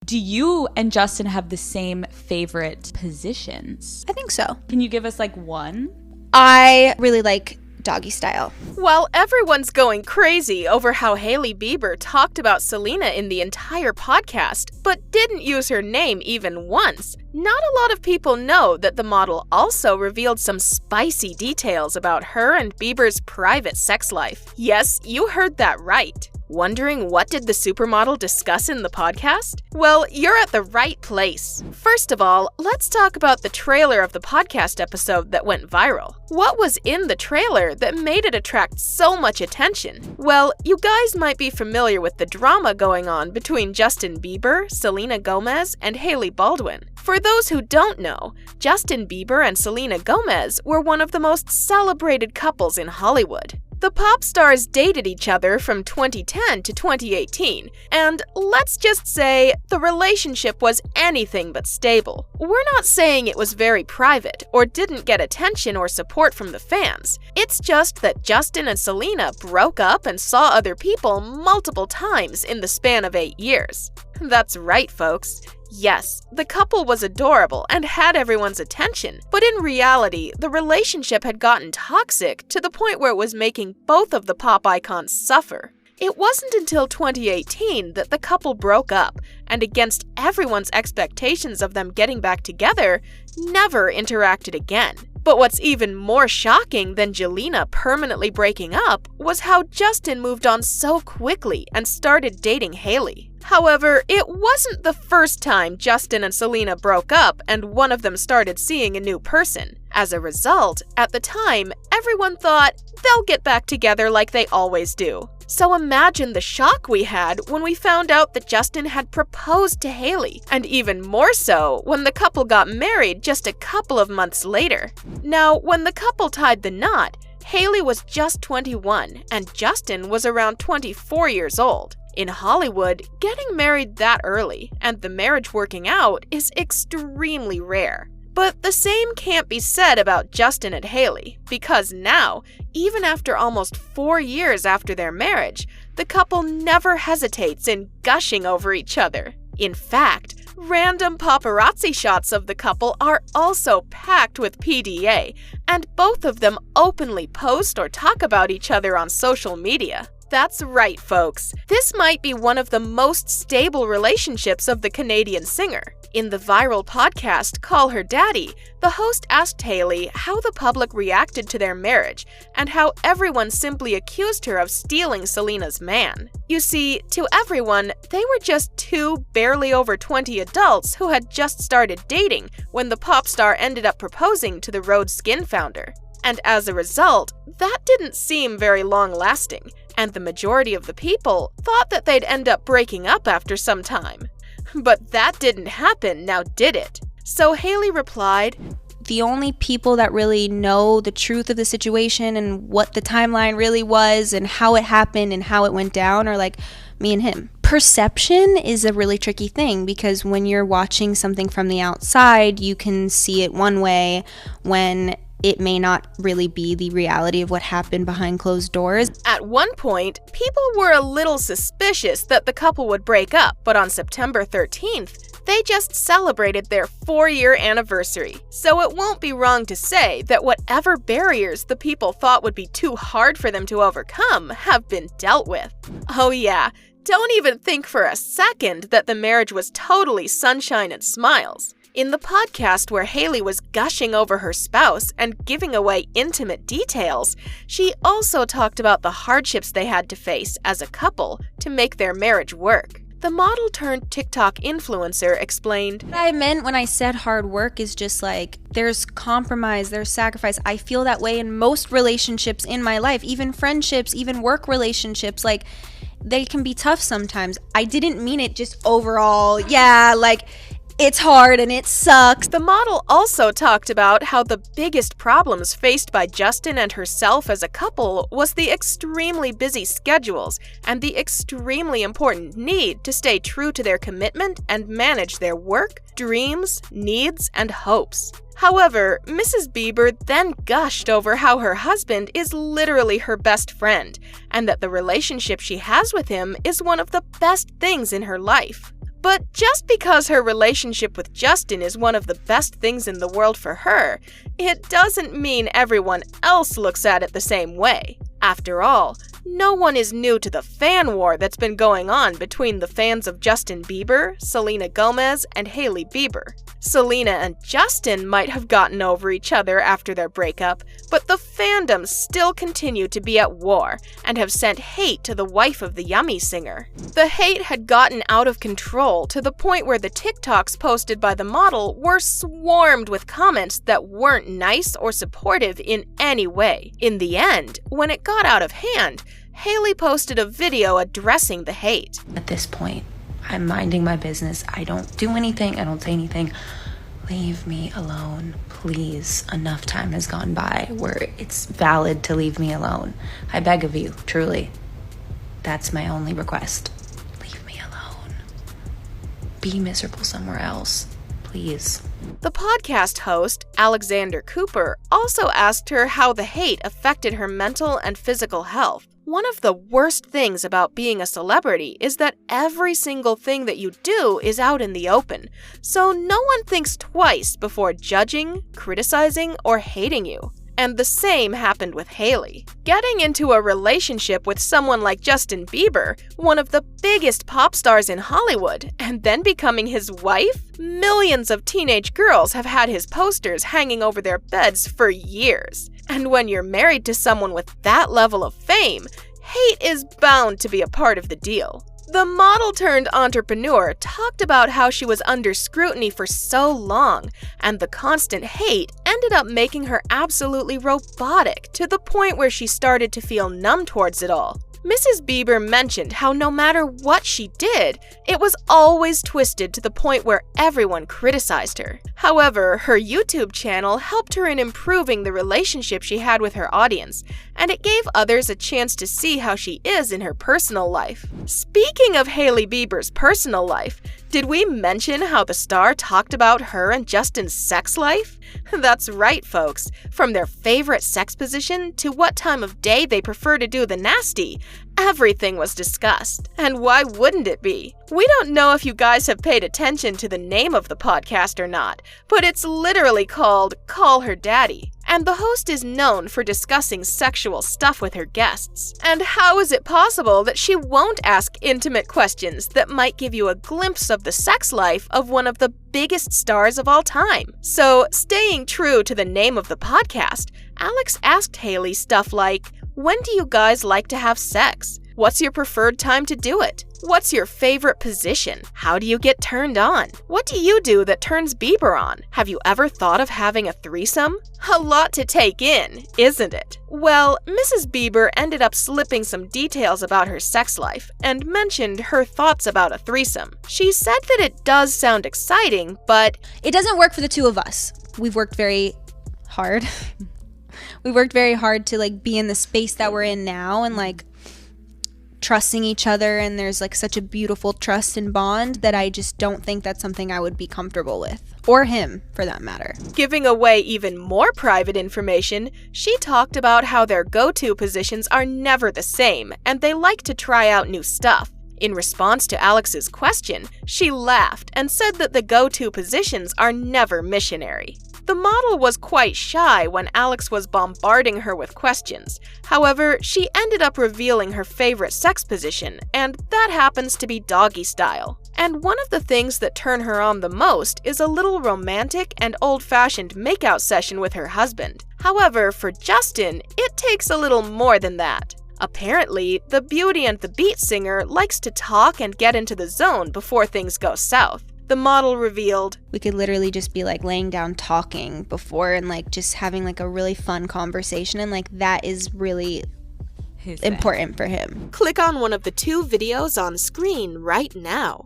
Do you and Justin have the same favorite positions? I think so. Can you give us like one? I really like doggy style. While everyone's going crazy over how Hailey Bieber talked about Selena in the entire podcast, but didn't use her name even once, not a lot of people know that the model also revealed some spicy details about her and Bieber's private sex life. Yes, you heard that right. Wondering what did the supermodel discuss in the podcast? Well, you're at the right place. First of all, let's talk about the trailer of the podcast episode that went viral. What was in the trailer that made it attract so much attention? Well, you guys might be familiar with the drama going on between Justin Bieber, Selena Gomez, and Hailey Baldwin. For those who don't know, Justin Bieber and Selena Gomez were one of the most celebrated couples in Hollywood. The pop stars dated each other from 2010 to 2018, and let's just say the relationship was anything but stable. We're not saying it was very private or didn't get attention or support from the fans. It's just that Justin and Selena broke up and saw other people multiple times in the span of 8 years. That's right, folks. Yes, the couple was adorable and had everyone's attention, but in reality, the relationship had gotten toxic to the point where it was making both of the pop icons suffer. It wasn't until 2018 that the couple broke up, and against everyone's expectations of them getting back together, never interacted again. But what's even more shocking than Jelena permanently breaking up was how Justin moved on so quickly and started dating Hailey. However, it wasn't the first time Justin and Selena broke up and one of them started seeing a new person. As a result, at the time, everyone thought they'll get back together like they always do. So imagine the shock we had when we found out that Justin had proposed to Hailey, and even more so when the couple got married just a couple of months later. Now, when the couple tied the knot, Hailey was just 21 and Justin was around 24 years old. In Hollywood, getting married that early and the marriage working out is extremely rare. But the same can't be said about Justin and Hailey, because now, even after almost 4 years after their marriage, the couple never hesitates in gushing over each other. In fact, random paparazzi shots of the couple are also packed with PDA, and both of them openly post or talk about each other on social media. That's right, folks. This might be one of the most stable relationships of the Canadian singer. In the viral podcast Call Her Daddy, the host asked Hailey how the public reacted to their marriage and how everyone simply accused her of stealing Selena's man. You see, to everyone, they were just two barely over 20 adults who had just started dating when the pop star ended up proposing to the Rhode Skin founder. And as a result, that didn't seem very long-lasting, and the majority of the people thought that they'd end up breaking up after some time. But that didn't happen, now did it? So Hailey replied, The only people that really know the truth of the situation and what the timeline really was and how it happened and how it went down are like me and him. Perception is a really tricky thing because when you're watching something from the outside, you can see it one way when it may not really be the reality of what happened behind closed doors. At one point, people were a little suspicious that the couple would break up, but on September 13th, they just celebrated their 4-year anniversary. So it won't be wrong to say that whatever barriers the people thought would be too hard for them to overcome have been dealt with. Oh yeah, don't even think for a second that the marriage was totally sunshine and smiles. In the podcast where Hailey was gushing over her spouse and giving away intimate details, she also talked about the hardships they had to face as a couple to make their marriage work. The model turned TikTok influencer explained, What I meant when I said hard work is just like, there's compromise, there's sacrifice. I feel that way in most relationships in my life, even friendships, even work relationships, like they can be tough sometimes. I didn't mean it just overall, it's hard and it sucks. The model also talked about how the biggest problems faced by Justin and herself as a couple was the extremely busy schedules and the extremely important need to stay true to their commitment and manage their work, dreams, needs, and hopes. However, Mrs. Bieber then gushed over how her husband is literally her best friend and that the relationship she has with him is one of the best things in her life. But just because her relationship with Justin is one of the best things in the world for her, it doesn't mean everyone else looks at it the same way. After all, no one is new to the fan war that's been going on between the fans of Justin Bieber, Selena Gomez, and Hailey Bieber. Selena and Justin might have gotten over each other after their breakup, but the fandoms still continue to be at war and have sent hate to the wife of the Yummy singer. The hate had gotten out of control to the point where the TikToks posted by the model were swarmed with comments that weren't nice or supportive in any way. In the end, when it got out of hand, Hailey posted a video addressing the hate. At this point, I'm minding my business. I don't do anything. I don't say anything. Leave me alone, please. Enough time has gone by where it's valid to leave me alone. I beg of you, truly. That's my only request. Leave me alone. Be miserable somewhere else, please. The podcast host, Alexander Cooper, also asked her how the hate affected her mental and physical health. One of the worst things about being a celebrity is that every single thing that you do is out in the open, so no one thinks twice before judging, criticizing, or hating you. And the same happened with Hailey. Getting into a relationship with someone like Justin Bieber, one of the biggest pop stars in Hollywood, and then becoming his wife? Millions of teenage girls have had his posters hanging over their beds for years. And when you're married to someone with that level of fame, hate is bound to be a part of the deal. The model-turned-entrepreneur talked about how she was under scrutiny for so long, and the constant hate ended up making her absolutely robotic to the point where she started to feel numb towards it all. Mrs. Bieber mentioned how no matter what she did, it was always twisted to the point where everyone criticized her. However, her YouTube channel helped her in improving the relationship she had with her audience, and it gave others a chance to see how she is in her personal life. Speaking of Hailey Bieber's personal life, did we mention how the star talked about her and Justin's sex life? That's right, folks. From their favorite sex position to what time of day they prefer to do the nasty, everything was discussed. And why wouldn't it be? We don't know if you guys have paid attention to the name of the podcast or not, but it's literally called Call Her Daddy. And the host is known for discussing sexual stuff with her guests. And how is it possible that she won't ask intimate questions that might give you a glimpse of the sex life of one of the biggest stars of all time? So, staying true to the name of the podcast, Alex asked Hailey stuff like, when do you guys like to have sex? What's your preferred time to do it? What's your favorite position? How do you get turned on? What do you do that turns Bieber on? Have you ever thought of having a threesome? A lot to take in, isn't it? Well, Mrs. Bieber ended up slipping some details about her sex life and mentioned her thoughts about a threesome. She said that it does sound exciting, but it doesn't work for the two of us. We've worked very hard. We worked very hard to be in the space that we're in now and trusting each other, and there's such a beautiful trust and bond that I just don't think that's something I would be comfortable with, or him for that matter. Giving away even more private information, she talked about how their go-to positions are never the same and they like to try out new stuff. In response to Alex's question, she laughed and said that the go-to positions are never missionary. The model was quite shy when Alex was bombarding her with questions. However, she ended up revealing her favorite sex position, and that happens to be doggy style. And one of the things that turn her on the most is a little romantic and old-fashioned makeout session with her husband. However, for Justin, it takes a little more than that. Apparently, the Beauty and the Beat singer likes to talk and get into the zone before things go south. The model revealed, we could literally just be laying down talking before and just having a really fun conversation, and that is really important for him. Click on one of the 2 videos on screen right now.